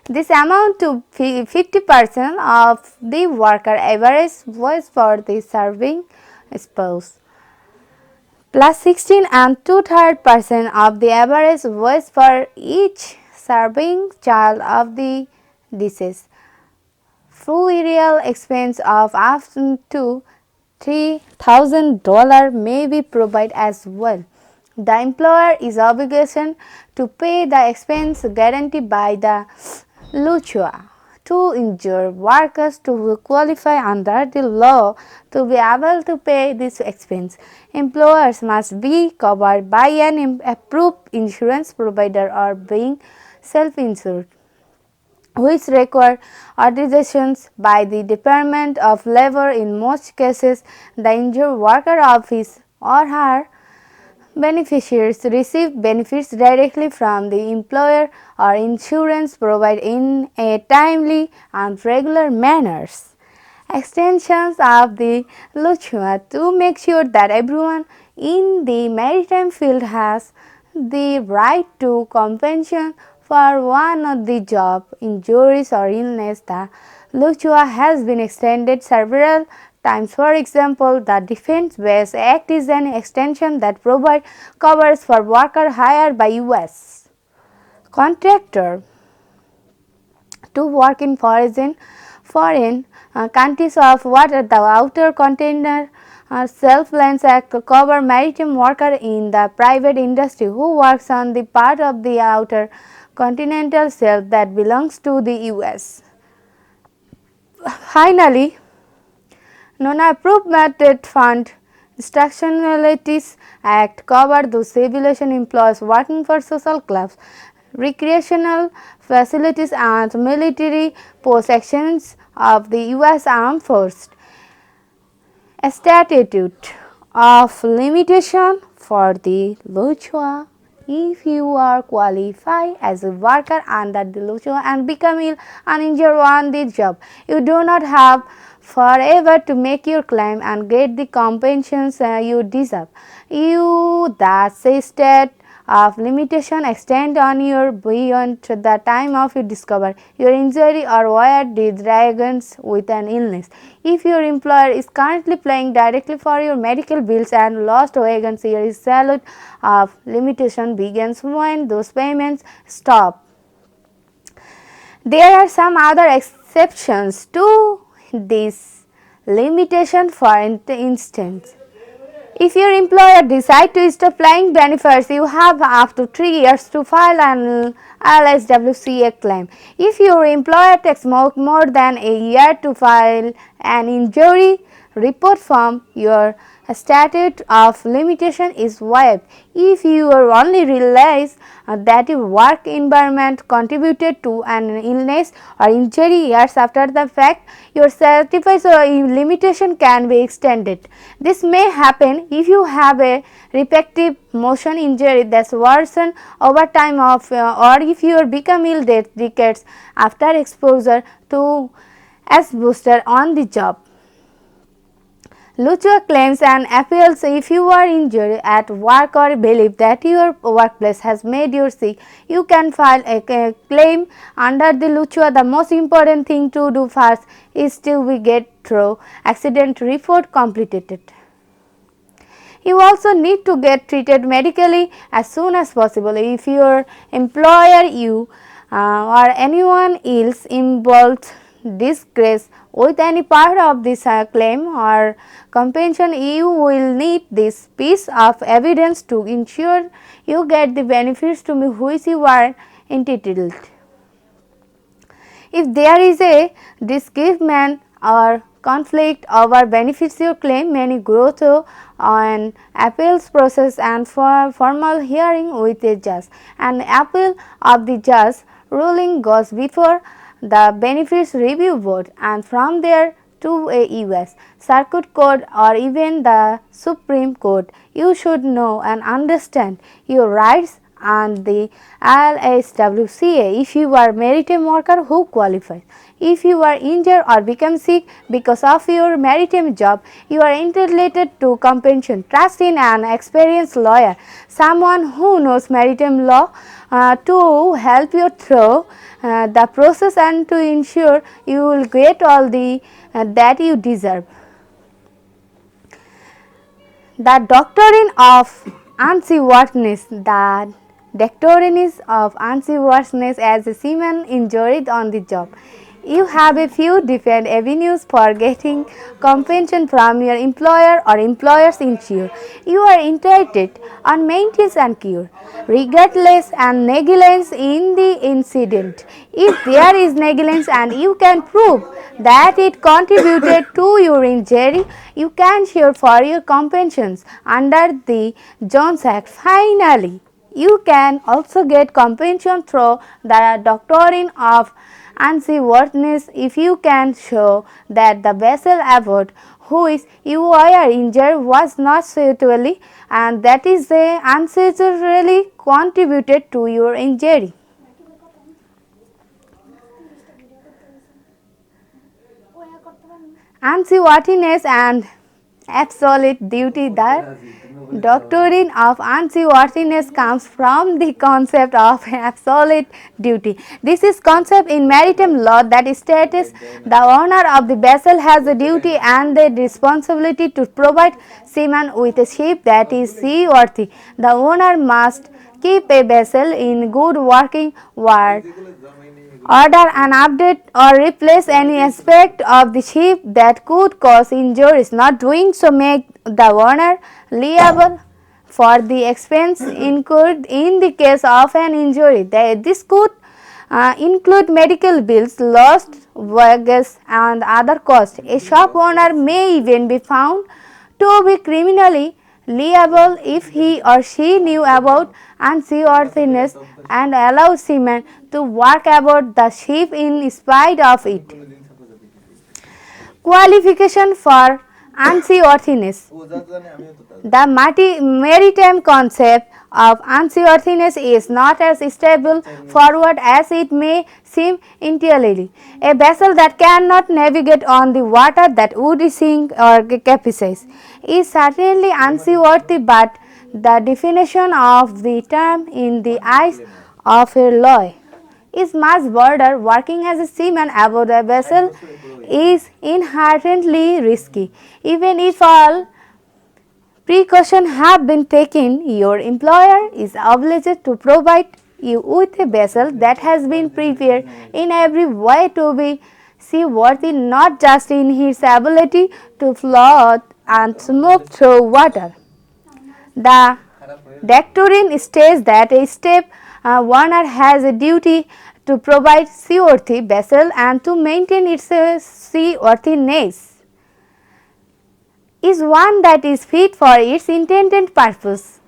This amount to 50% of the worker average wage for the serving spouse, plus 16 and 2/3% of the average wage for each serving child of the deceased. Funeral expense of up to $3,000 may be provided as well. The employer is obligation to pay the expense guaranteed by the LUCHA to injured workers to qualify under the law to be able to pay this expense. Employers must be covered by an approved insurance provider or being self-insured, which require authorizations by the Department of Labor. In most cases, the injured worker of his or her beneficiaries receive benefits directly from the employer or insurance provider in a timely and regular manner. Extensions of the LUCHA to make sure that everyone in the maritime field has the right to compensation for one of the job injuries or illness. The LUCHA has been extended several times. For example, the Defense Base Act is an extension that provides covers for workers hired by U.S. contractor to work in foreign countries of water. The Outer Continental Shelf Lines Act cover maritime worker in the private industry who works on the part of the outer continental shelf that belongs to the U.S. Finally, non-approved method fund Instructionalities Act cover those civilian employees working for social clubs, recreational facilities and military post sections of the U.S. Armed Forces. A statute of limitation for the LUCHA. If you are qualified as a worker under the LUCHA and become ill and injured on the job, you do not have forever to make your claim and get the compensation you deserve. The statute of limitation extend on your beyond the time of you discover your injury or were diagnosed with an illness. If your employer is currently paying directly for your medical bills and lost wages, your statute of limitation begins when those payments stop. There are some other exceptions to this limitation. For instance, if your employer decides to stop paying benefits, you have up to 3 years to file an LSWCA claim. If your employer takes more than a year to file an injury report form, your statute of limitation is waived. If you only realize that your work environment contributed to an illness or injury years after the fact, your statute of limitation can be extended. This may happen if you have a repetitive motion injury that's worsened over time or if you become ill decades after exposure to asbestos on the job. LUCHA claims and appeals. If you are injured at work or believe that your workplace has made you sick, you can file a claim under the LUCHA. The most important thing to do first is to get through accident report completed. You also need to get treated medically as soon as possible. If your employer, or anyone else involved disagrees with any part of this claim or compensation, you will need this piece of evidence to ensure you get the benefits to which you are entitled. If there is a disagreement or conflict over benefits, your claim may go through an appeals process and for formal hearing with a judge. An appeal of the judge ruling goes before the benefits review board and from there to a U.S. Circuit Court or even the Supreme Court. You should know and understand your rights and the LSWCA if you are maritime worker who qualifies. If you are injured or become sick because of your maritime job, you are entitled to compensation. Trust in an experienced lawyer, someone who knows maritime law, to help you through the process and to ensure you will get all the that you deserve. The doctrine of unseaworthiness. The doctrine is of unseaworthiness as a seaman injured on the job. You have a few different avenues for getting compensation from your employer or employer's insurer. You are entitled on maintenance and cure, regardless and negligence in the incident. If there is negligence and you can prove that it contributed to your injury, you can sue for your compensations under the Jones Act. Finally, you can also get compensation through the doctrine of unseaworthiness if you can show that the vessel aboard which you were injured was not suitably and that is they unsuitably contributed to your injury. Unseaworthiness and absolute duty. The doctrine of unseaworthiness comes from the concept of absolute duty. This is concept in maritime law that states the owner of the vessel has the duty and the responsibility to provide seamen with a ship that is seaworthy. The owner must keep a vessel in good working order and update or replace any aspect of the ship that could cause injuries. Not doing so make the owner liable for the expense incurred in the case of an injury. This could include medical bills, lost wages and other costs. A shop owner may even be found to be criminally liable if he or she knew about unseaworthiness and allowed seamen to work aboard the ship in spite of it. Qualification for unseaworthiness. The maritime concept of unseaworthiness is not as stable forward as it may seem initially. A vessel that cannot navigate on the water that would sink or capsize is certainly unseaworthy, but the definition of the term in the eyes of a law is much broader. Working as a seaman aboard a vessel is inherently risky. Even if all precautions have been taken, your employer is obliged to provide you with a vessel that has been prepared in every way to be seaworthy, not just in its ability to float and move through water. The doctrine states that a ship owner has a duty to provide seaworthy vessel and to maintain its seaworthiness is one that is fit for its intended purpose.